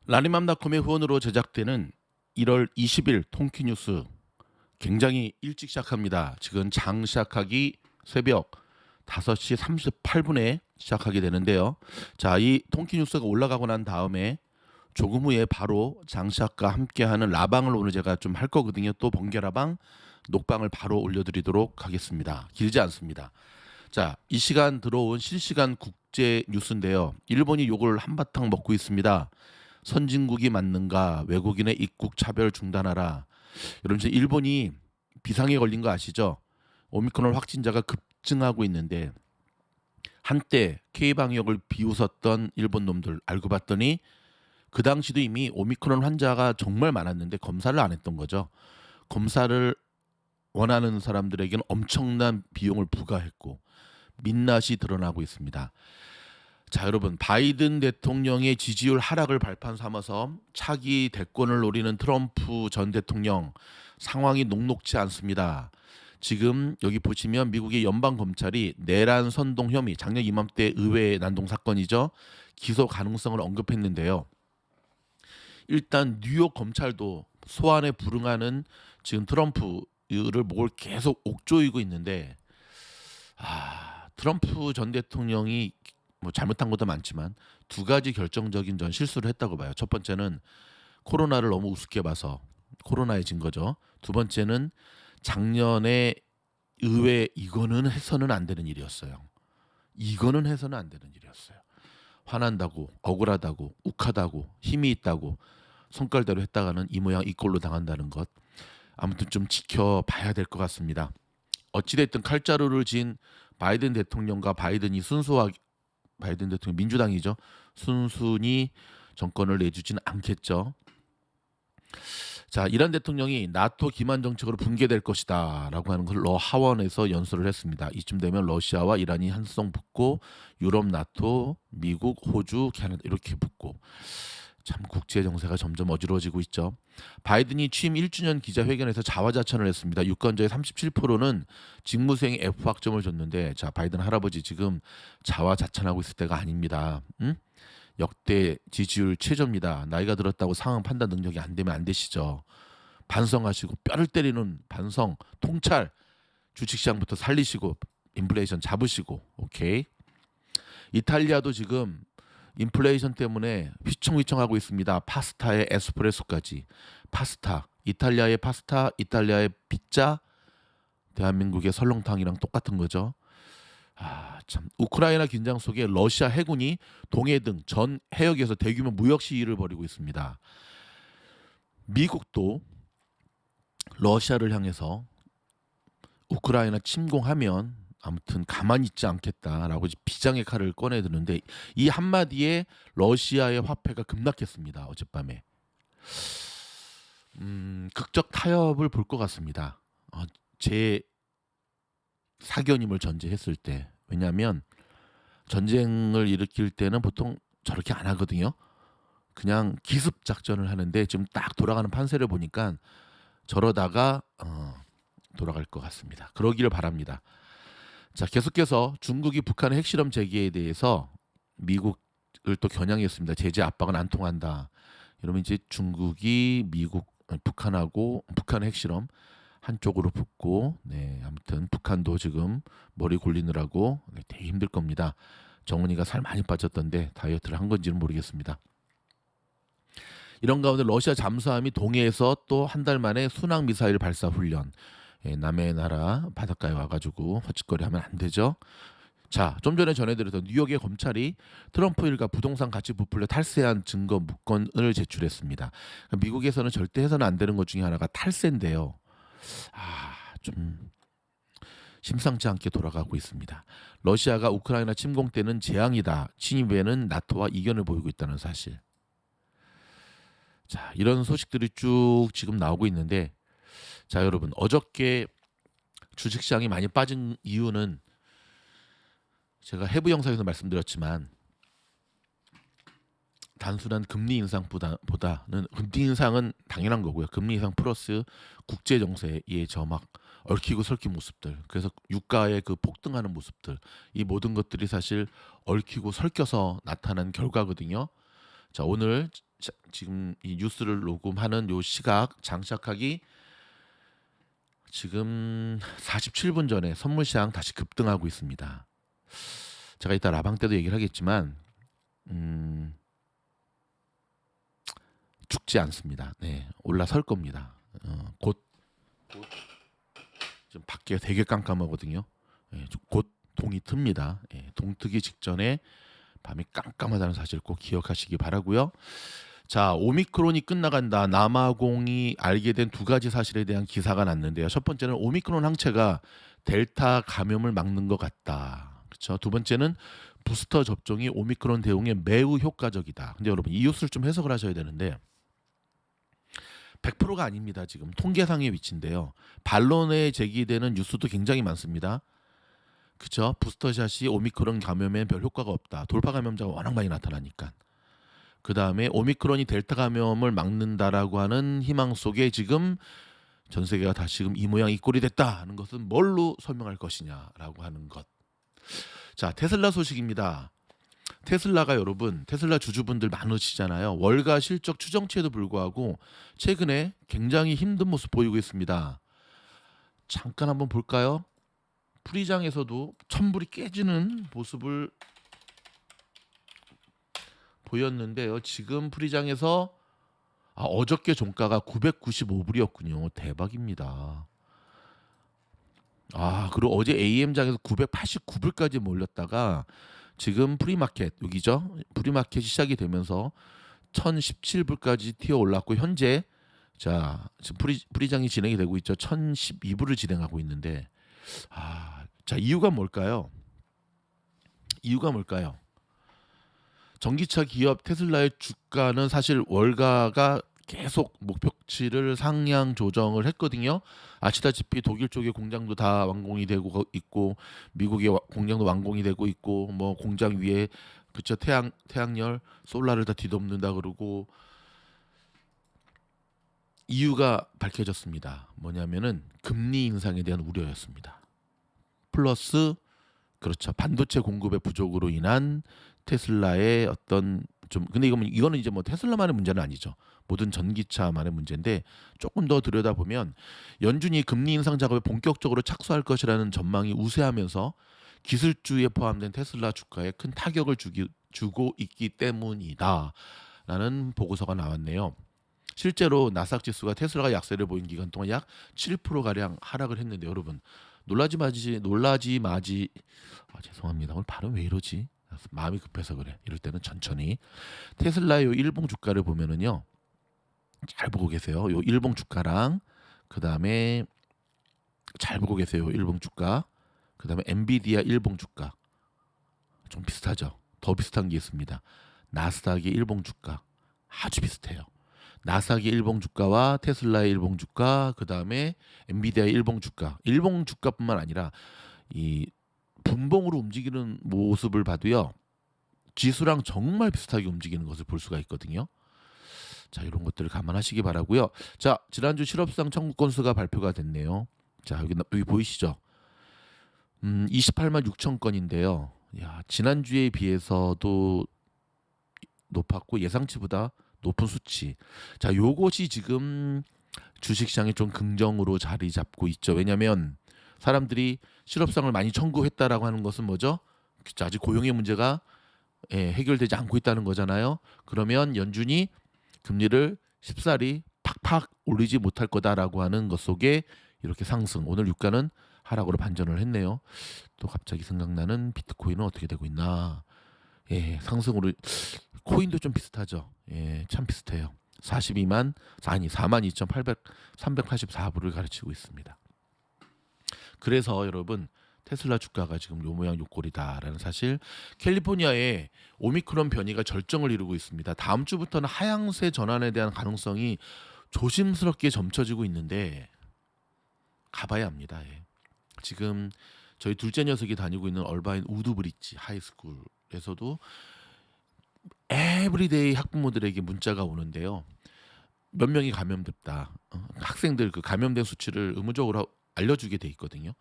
라니맘닷컴의 후원으로 제작되는 1월 20일 통키뉴스 굉장히 일찍 시작합니다. 지금 장 시작하기 새벽 5시 38분에 시작하게 되는데요. 자, 이 통키뉴스가 올라가고 난 다음에 조금 후에 바로 장 시작과 함께하는 라방을 오늘 제가 좀 할 거거든요. 또 번개라방, 녹방을 바로 올려드리도록 하겠습니다. 길지 않습니다. 자, 이 시간 들어온 실시간 국제 뉴스인데요. 일본이 욕을 한바탕 먹고 있습니다. 선진국이 맞는가? 외국인의 입국 차별 중단하라. 여러분, 지금 일본이 비상에 걸린 거 아시죠? 오미크론 확진자가 급증하고 있는데 한때 K방역을 비웃었던 일본 놈들 알고 봤더니 그 당시도 이미 오미크론 환자가 정말 많았는데 검사를 안 했던 거죠. 검사를 원하는 사람들에게는 엄청난 비용을 부과했고 민낯이 드러나고 있습니다. 자, 여러분, 바이든 대통령의 지지율 하락을 발판 삼아서 차기 대권을 노리는 트럼프 전 대통령 상황이 녹록지 않습니다. 지금 여기 보시면 미국의 연방 검찰이 내란 선동 혐의, 작년 이맘때 의회 난동 사건이죠. 기소 가능성을 언급했는데요. 일단 뉴욕 검찰도 소환에 불응하는 지금 트럼프를 뭘 계속 옥조이고 있는데, 트럼프 전 대통령이 뭐 잘못한 것도 많지만 두 가지 결정적인 전 실수를 했다고 봐요. 첫 번째는 코로나를 너무 우습게 봐서 코로나에 진 거죠. 두 번째는 작년에 의회 이거는 해서는 안 되는 일이었어요. 이거는 해서는 안 되는 일이었어요. 화난다고, 억울하다고, 욱하다고, 힘이 있다고 손깔대로 했다가는 이 모양 이 꼴로 당한다는 것. 아무튼 좀 지켜봐야 될 것 같습니다. 어찌됐든 칼자루를 진 바이든 대통령과 바이든 대통령 민주당이죠. 순순히 정권을 내주지는 않겠죠. 자, 이란 대통령이 나토 기만 정책으로 붕괴될 것이다라고 하는 걸 하원에서 연설을 했습니다. 이쯤 되면 러시아와 이란이 한성 붙고 유럽, 나토, 미국, 호주, 캐나다 이렇게 붙고 참 국제 정세가 점점 어지러워지고 있죠. 바이든이 취임 1주년 기자회견에서 자화자찬을 했습니다. 유권자의 37%는 직무수행 F 학점을 줬는데, 자, 바이든 할아버지 지금 자화자찬하고 있을 때가 아닙니다. 응? 역대 지지율 최저입니다. 나이가 들었다고 상황 판단 능력이 안 되면 안 되시죠. 반성하시고 뼈를 때리는 반성, 통찰, 주식시장부터 살리시고 인플레이션 잡으시고. 오케이. 이탈리아도 지금 인플레이션 때문에 휘청휘청하고 있습니다. 파스타에 에스프레소까지. 파스타, 이탈리아의 파스타, 이탈리아의 피자, 대한민국의 설렁탕이랑 똑같은 거죠. 참, 우크라이나 긴장 속에 러시아 해군이 동해 등 전 해역에서 대규모 무역 시위를 벌이고 있습니다. 미국도 러시아를 향해서 우크라이나 침공하면 아무튼 가만히 있지 않겠다라고 비장의 칼을 꺼내드는데, 이 한마디에 러시아의 화폐가 급락했습니다. 어젯밤에. 극적 타협을 볼 것 같습니다. 제 사견임을 전제했을 때. 왜냐하면 전쟁을 일으킬 때는 보통 저렇게 안 하거든요. 그냥 기습 작전을 하는데 지금 딱 돌아가는 판세를 보니까 저러다가 돌아갈 것 같습니다. 그러기를 바랍니다. 자, 계속해서 중국이 북한의 핵실험 재개에 대해서 미국을 또 겨냥했습니다. 제재 압박은 안 통한다. 이러면 이제 중국이 북한의 핵실험 한쪽으로 붙고, 네, 아무튼 북한도 지금 머리 굴리느라고 되게 힘들 겁니다. 정은이가 살 많이 빠졌던데 다이어트를 한 건지는 모르겠습니다. 이런 가운데 러시아 잠수함이 동해에서 또 한 달 만에 순항 미사일 발사 훈련. 남의 나라 바닷가에 와가지고 헛짓거리하면 안 되죠. 자, 좀 전에 전해드렸던 뉴욕의 검찰이 트럼프 일가 부동산 가치 부풀려 탈세한 증거 문건을 제출했습니다. 미국에서는 절대 해서는 안 되는 것 중에 하나가 탈세인데요. 좀 심상치 않게 돌아가고 있습니다. 러시아가 우크라이나 침공 때는 재앙이다. 침입에는 나토와 이견을 보이고 있다는 사실. 자, 이런 소식들이 쭉 지금 나오고 있는데, 자, 여러분, 어저께 주식시장이 많이 빠진 이유는 제가 해부 영상에서 말씀드렸지만 단순한 금리 인상보다는 금리 인상은 당연한 거고요. 금리 인상 플러스 국제 정세의 저 막 얽히고 설킨 모습들, 그래서 유가의 그 폭등하는 모습들, 이 모든 것들이 사실 얽히고 설켜서 나타난 결과거든요. 자, 오늘 지금 이 뉴스를 녹음하는 요 시각 장착하기 지금 47분 전에 선물 시장 다시 급등하고 있습니다. 제가 이따 라방 때도 얘기를 하겠지만 죽지 않습니다. 네, 올라설 겁니다. 곧 지금 밖에 되게 깜깜하거든요. 예, 곧 동이 틉니다. 예, 동 트기 직전에 밤이 깜깜하다는 사실 꼭 기억하시기 바라고요. 자, 오미크론이 끝나간다. 남아공이 알게 된 두 가지 사실에 대한 기사가 났는데요. 첫 번째는 오미크론 항체가 델타 감염을 막는 것 같다. 그렇죠. 두 번째는 부스터 접종이 오미크론 대응에 매우 효과적이다. 근데 여러분 이 뉴스를 좀 해석을 하셔야 되는데 100%가 아닙니다. 지금 통계상의 위치인데요. 반론에 제기되는 뉴스도 굉장히 많습니다. 그렇죠. 부스터샷이 오미크론 감염에 별 효과가 없다. 돌파 감염자가 워낙 많이 나타나니까. 그 다음에 오미크론이 델타 감염을 막는다라고 하는 희망 속에 지금 전 세계가 다시금 이 모양 이 꼴이 됐다 하는 것은 뭘로 설명할 것이냐라고 하는 것. 자, 테슬라 소식입니다. 테슬라가 여러분, 테슬라 주주분들 많으시잖아요. 월가 실적 추정치에도 불구하고 최근에 굉장히 힘든 모습 보이고 있습니다. 잠깐 한번 볼까요? 프리장에서도 천불이 깨지는 모습을 보였는데요. 지금 프리장에서 어저께 종가가 995불이었군요. 대박입니다. 그리고 어제 AM장에서 989불까지 몰렸다가 지금 프리마켓 여기죠. 프리마켓이 시작이 되면서 1017불까지 튀어 올랐고 현재 자 지금 프리장이 진행이 되고 있죠. 1012불을 진행하고 있는데 자 이유가 뭘까요? 이유가 뭘까요? 전기차 기업 테슬라의 주가는 사실 월가가 계속 목표치를 상향 조정을 했거든요. 아시다시피 독일 쪽의 공장도 다 완공이 되고 있고 미국의 공장도 완공이 되고 있고 뭐 공장 위에 그쵸 태양열 솔라를 다 뒤덮는다 그러고 이유가 밝혀졌습니다. 뭐냐면은 금리 인상에 대한 우려였습니다. 플러스 그렇죠. 반도체 공급의 부족으로 인한 테슬라의 어떤 좀 근데 이거는 이제 뭐 테슬라만의 문제는 아니죠. 모든 전기차만의 문제인데 조금 더 들여다보면 연준이 금리 인상 작업에 본격적으로 착수할 것이라는 전망이 우세하면서 기술주에 포함된 테슬라 주가에 큰 타격을 주고 있기 때문이다라는 보고서가 나왔네요. 실제로 나스닥 지수가 테슬라가 약세를 보인 기간 동안 약 7% 가량 하락을 했는데 여러분 놀라지 마지. 죄송합니다. 오늘 발음 왜 이러지? 마음이 급해서 그래. 이럴 때는 천천히. 테슬라의 요 일봉 주가를 보면은요. 잘 보고 계세요. 요 일봉 주가랑 그다음에 잘 보고 계세요. 일봉 주가. 그다음에 엔비디아 일봉 주가. 좀 비슷하죠. 더 비슷한 게 있습니다. 나스닥의 일봉 주가. 아주 비슷해요. 나스닥의 일봉 주가와 테슬라의 일봉 주가, 그다음에 엔비디아의 일봉 주가. 일봉 주가뿐만 아니라 이 분봉으로 움직이는 모습을 봐도요. 지수랑 정말 비슷하게 움직이는 것을 볼 수가 있거든요. 자, 이런 것들을 감안하시기 바라고요. 자, 지난주 실업수당 청구 건수가 발표가 됐네요. 자, 여기 보이시죠? 28만 6천 건인데요. 야, 지난주에 비해서도 높았고 예상치보다 높은 수치. 자, 요것이 지금 주식시장에 좀 긍정으로 자리 잡고 있죠. 왜냐하면 사람들이 실업상을 많이 청구했다라고 하는 것은 뭐죠? 아직 고용의 문제가 해결되지 않고 있다는 거잖아요. 그러면 연준이 금리를 쉽사리 팍팍 올리지 못할 거다라고 하는 것 속에 이렇게 상승. 오늘 유가는 하락으로 반전을 했네요. 또 갑자기 생각나는 비트코인은 어떻게 되고 있나? 상승으로 코인도 좀 비슷하죠. 참 비슷해요. 42,384불을 가르치고 있습니다. 그래서 여러분 테슬라 주가가 지금 요 모양 요 꼴이다라는 사실. 캘리포니아에 오미크론 변이가 절정을 이루고 있습니다. 다음 주부터는 하향세 전환에 대한 가능성이 조심스럽게 점쳐지고 있는데 가봐야 합니다. 지금 저희 둘째 녀석이 다니고 있는 얼바인 우드브리지 하이스쿨에서도 에브리데이 학부모들에게 문자가 오는데요. 몇 명이 감염됐다. 학생들 그 감염된 수치를 의무적으로 알려주게 돼 있거든요.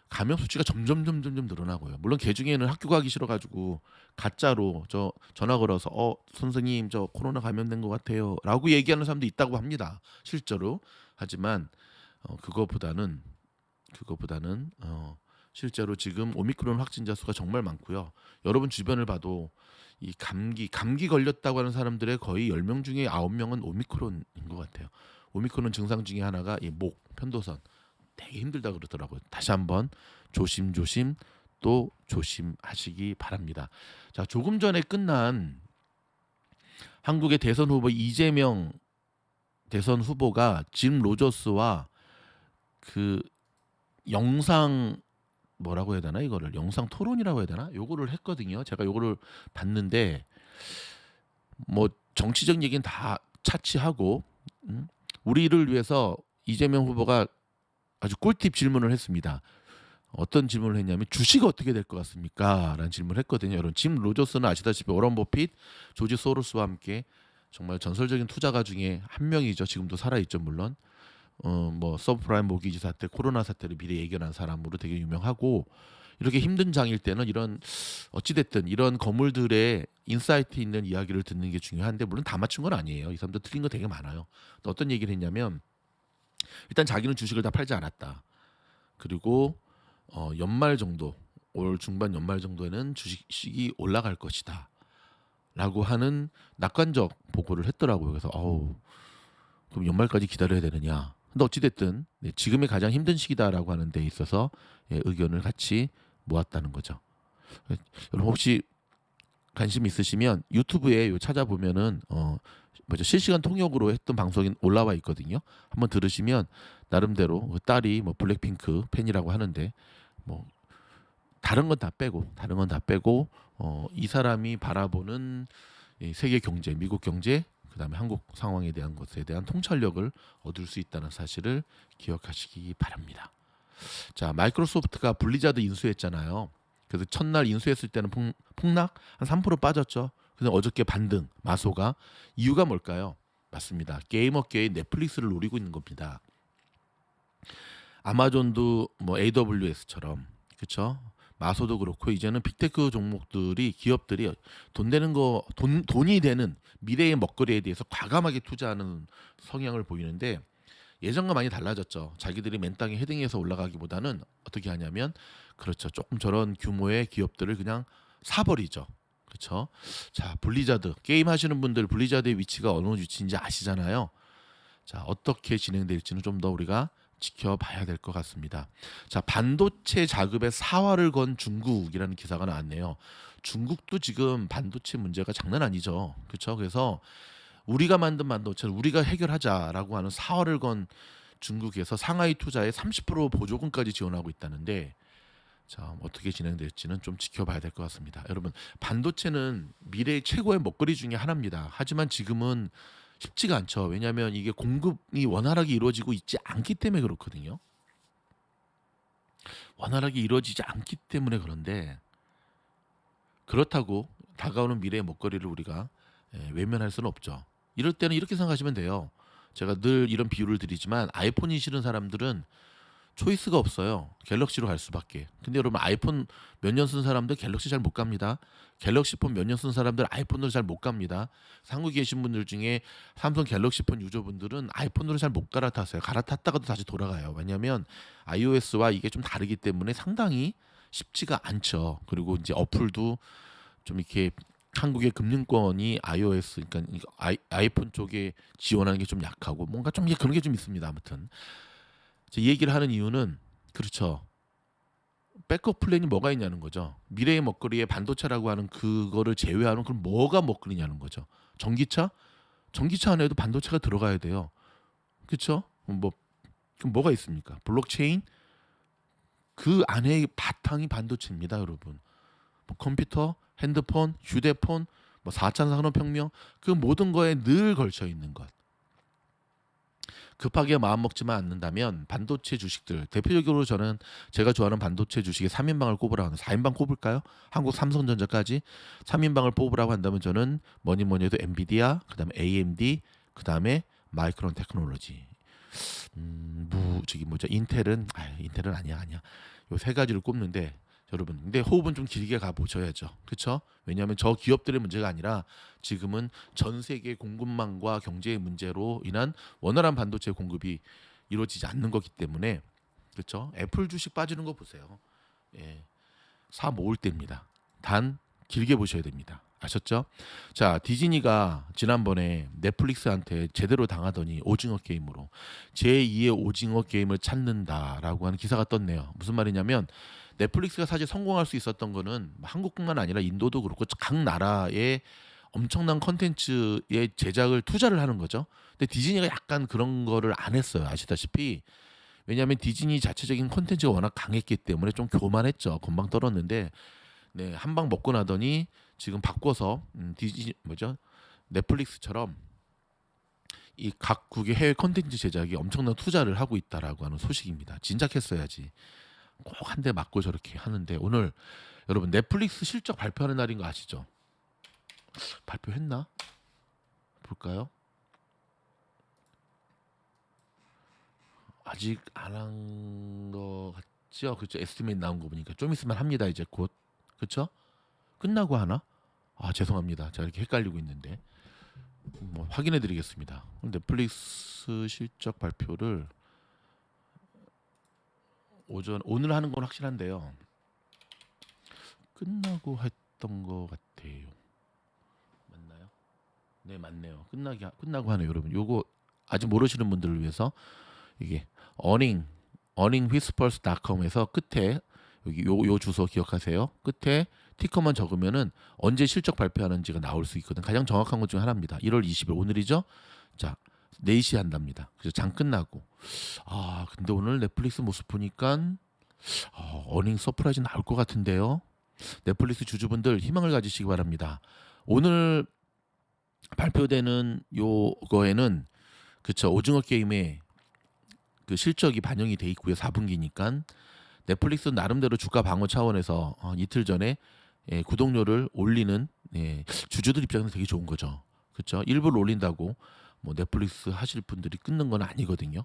감염 수치가 점점 늘어나고요. 물론 개중에는 학교 가기 싫어가지고 가짜로 저 전화 걸어서 선생님 저 코로나 감염된 것 같아요라고 얘기하는 사람도 있다고 합니다. 실제로. 하지만 그거보다는 실제로 지금 오미크론 확진자 수가 정말 많고요. 여러분 주변을 봐도 이 감기 걸렸다고 하는 사람들의 거의 10명 중에 9명은 오미크론인 것 같아요. 오미크론 증상 중에 하나가 이 목, 편도선 되게 힘들다 그러더라고요. 다시 한번 조심조심 또 조심하시기 바랍니다. 자, 조금 전에 끝난 한국의 대선 후보 이재명 대선 후보가 짐 로저스와 그 영상 뭐라고 해야 되나 이거를 영상 토론이라고 해야 되나 요거를 했거든요. 제가 요거를 봤는데 뭐 정치적 얘기는 다 차치하고 우리를 위해서 이재명 후보가 아주 꿀팁 질문을 했습니다. 어떤 질문을 했냐면 주식 어떻게 될 것 같습니까? 라는 질문을 했거든요. 여러분 짐 로저스는 아시다시피 워런 버핏, 조지 소로스와 함께 정말 전설적인 투자가 중에 한 명이죠. 지금도 살아있죠 물론. 뭐 서브프라임 모기지 사태, 코로나 사태를 미리 예견한 사람으로 되게 유명하고 이렇게 힘든 장일 때는 이런 어찌됐든 이런 거물들의 인사이트 있는 이야기를 듣는 게 중요한데 물론 다 맞춘 건 아니에요. 이 사람도 틀린 거 되게 많아요. 또 어떤 얘기를 했냐면 일단 자기는 주식을 다 팔지 않았다. 그리고 연말 정도 올 중반 연말 정도에는 주식이 올라갈 것이다. 라고 하는 낙관적 보고를 했더라고요. 그래서 그럼 연말까지 기다려야 되느냐. 근데 어찌됐든 지금이 가장 힘든 시기다라고 하는 데 있어서 의견을 같이 모았다는 거죠. 여러분 혹시 관심 있으시면 유튜브에 찾아보면은 실시간 통역으로 했던 방송이 올라와 있거든요. 한번 들으시면 나름대로 그 딸이 뭐 블랙핑크 팬이라고 하는데 뭐 다른 건 다 빼고 이 사람이 바라보는 이 세계 경제, 미국 경제, 그다음에 한국 상황에 대한 것에 대한 통찰력을 얻을 수 있다는 사실을 기억하시기 바랍니다. 자, 마이크로소프트가 블리자드 인수했잖아요. 그래서 첫날 인수했을 때는 폭락 한 3% 빠졌죠. 그래서 어저께 반등, 마소가 이유가 뭘까요? 맞습니다. 게임업계의 넷플릭스를 노리고 있는 겁니다. 아마존도 뭐 AWS처럼 그렇죠. 마소도 그렇고 이제는 빅테크 종목들이 기업들이 돈이 되는 미래의 먹거리에 대해서 과감하게 투자하는 성향을 보이는데 예전과 많이 달라졌죠. 자기들이 맨 땅에 헤딩해서 올라가기보다는 어떻게 하냐면 그렇죠. 조금 저런 규모의 기업들을 그냥 사버리죠. 그렇죠. 자, 블리자드 게임 하시는 분들 블리자드의 위치가 어느 위치인지 아시잖아요. 자, 어떻게 진행될지는 좀 더 우리가 지켜봐야 될 것 같습니다. 자, 반도체 자급에 사활을 건 중국이라는 기사가 나왔네요. 중국도 지금 반도체 문제가 장난 아니죠. 그렇죠? 그래서 우리가 만든 반도체를 우리가 해결하자라고 하는 사활을 건 중국에서 상하이 투자에 30% 보조금까지 지원하고 있다는데 자, 어떻게 진행될지는 좀 지켜봐야 될 것 같습니다. 여러분, 반도체는 미래의 최고의 먹거리 중에 하나입니다. 하지만 지금은 쉽지가 않죠. 왜냐하면 이게 공급이 원활하게 이루어지고 있지 않기 때문에 그렇거든요. 원활하게 이루어지지 않기 때문에 그런데 그렇다고 다가오는 미래의 먹거리를 우리가 외면할 수는 없죠. 이럴 때는 이렇게 생각하시면 돼요. 제가 늘 이런 비유를 드리지만 아이폰이 싫은 사람들은 초이스가 없어요. 갤럭시로 갈 수밖에. 근데 여러분 아이폰 몇 년 쓴 사람들 갤럭시 잘 못 갑니다. 갤럭시 폰 몇 년 쓴 사람들 아이폰으로 잘 못 갑니다. 한국에 계신 분들 중에 삼성 갤럭시 폰 유저분들은 아이폰으로 잘 못 갈아탔어요. 갈아탔다가도 다시 돌아가요. 왜냐하면 iOS와 이게 좀 다르기 때문에 상당히 쉽지가 않죠. 그리고 이제 어플도 좀 이렇게 한국의 금융권이 iOS 그러니까 아이폰 쪽에 지원하는 게 좀 약하고 뭔가 좀 그런 게 좀 있습니다. 아무튼 이 얘기를 하는 이유는 그렇죠. 백업 플랜이 뭐가 있냐는 거죠. 미래의 먹거리에 반도체라고 하는 그거를 제외하는 그럼 뭐가 먹거리냐는 거죠. 전기차? 전기차 안에도 반도체가 들어가야 돼요. 그렇죠? 그럼 뭐가 있습니까? 블록체인? 그 안에 바탕이 반도체입니다, 여러분. 뭐 컴퓨터, 핸드폰, 휴대폰, 뭐 4차 산업혁명 그 모든 거에 늘 걸쳐 있는 것. 급하게 마음 먹지만 않는다면 반도체 주식들 대표적으로 저는 제가 좋아하는 반도체 주식의 3인방을 꼽으라고 하는 4인방 꼽을까요? 한국 삼성전자까지 3인방을 뽑으라고 한다면 저는 뭐니 해도 엔비디아, 그다음에 AMD, 그다음에 마이크론 테크놀로지. 인텔은 아니야. 요 세 가지를 꼽는데 여러분 근데 호흡은 좀 길게 가 보셔야죠. 그렇죠? 왜냐하면 저 기업들의 문제가 아니라 지금은 전 세계 공급망과 경제의 문제로 인한 원활한 반도체 공급이 이루어지지 않는 거기 때문에 그렇죠? 애플 주식 빠지는 거 보세요. 예. 사 모을 때입니다. 단 길게 보셔야 됩니다. 아셨죠? 자, 디즈니가 지난번에 넷플릭스한테 제대로 당하더니 오징어 게임으로 제2의 오징어 게임을 찾는다라고 하는 기사가 떴네요. 무슨 말이냐면 넷플릭스가 사실 성공할 수 있었던 거는 한국뿐만 아니라 인도도 그렇고 각 나라의 엄청난 컨텐츠의 제작을 투자를 하는 거죠. 근데 디즈니가 약간 그런 거를 안 했어요. 아시다시피 왜냐하면 디즈니 자체적인 콘텐츠가 워낙 강했기 때문에 좀 교만했죠. 금방 떨었는데 네, 한 방 먹고 나더니 지금 바꿔서 디즈니 뭐죠? 넷플릭스처럼 이 각국의 해외 콘텐츠 제작에 엄청난 투자를 하고 있다라고 하는 소식입니다. 진작했어야지. 꼭 한 대 맞고 저렇게 하는데 오늘 여러분 넷플릭스 실적 발표하는 날인 거 아시죠? 발표했나? 볼까요? 아직 안 한 거 같죠? 그렇죠. 에스티메이트 나온 거 보니까 좀 있으면 합니다. 이제 곧. 그렇죠? 끝나고 하나? 아 죄송합니다. 제가 이렇게 헷갈리고 있는데 뭐 확인해 드리겠습니다. 넷플릭스 실적 발표를 오늘 하는 건 확실한데요. 끝나고 했던 거 같아요. 맞나요? 네 맞네요. 끝나고 하네요, 여러분. 요거 아직 모르시는 분들을 위해서 이게 earningwhispers.com에서 끝에 여기 요 주소 기억하세요. 끝에 티커만 적으면은 언제 실적 발표하는지가 나올 수 있거든. 가장 정확한 것 중 하나입니다. 1월 20일 오늘이죠. 자, 4시 한답니다. 그래서 장 끝나고. 아, 근데 오늘 넷플릭스 모습 보니까 어닝 서프라이즈 나올 것 같은데요. 넷플릭스 주주분들 희망을 가지시기 바랍니다. 오늘 발표되는 요거에는 그쵸 오징어 게임의 그 실적이 반영이 돼 있고요. 4분기니까 넷플릭스 나름대로 주가 방어 차원에서 이틀 전에 구독료를 올리는 주주들 입장에서 되게 좋은 거죠. 그렇죠? 일부러 올린다고 뭐 넷플릭스 하실 분들이 끊는 건 아니거든요.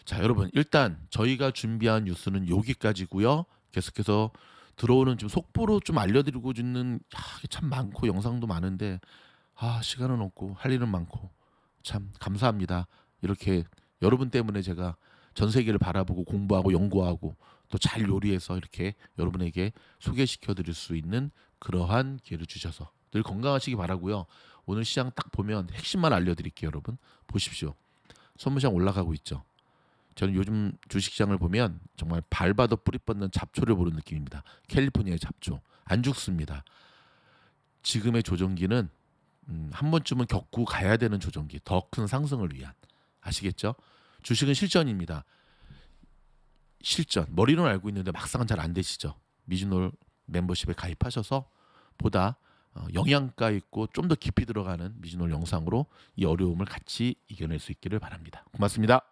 자, 여러분 일단 저희가 준비한 뉴스는 여기까지고요. 계속해서 들어오는 좀 속보로 좀 알려드리고 있는 참 많고 영상도 많은데 시간은 없고 할 일은 많고 참 감사합니다. 이렇게 여러분 때문에 제가 전 세계를 바라보고 공부하고 연구하고 또 잘 요리해서 이렇게 여러분에게 소개시켜 드릴 수 있는 그러한 기회를 주셔서 늘 건강하시기 바라고요. 오늘 시장 딱 보면 핵심만 알려드릴게요. 여러분 보십시오. 선물시장 올라가고 있죠. 저는 요즘 주식시장을 보면 정말 밟아도 뿌리 뻗는 잡초를 보는 느낌입니다. 캘리포니아의 잡초 안 죽습니다. 지금의 조정기는 한 번쯤은 겪고 가야 되는 조정기, 더 큰 상승을 위한. 아시겠죠? 주식은 실전입니다. 실전. 머리로는 알고 있는데 막상은 잘 안 되시죠. 미즈놀 멤버십에 가입하셔서 보다 영양가 있고 좀 더 깊이 들어가는 미즈놀 영상으로 이 어려움을 같이 이겨낼 수 있기를 바랍니다. 고맙습니다.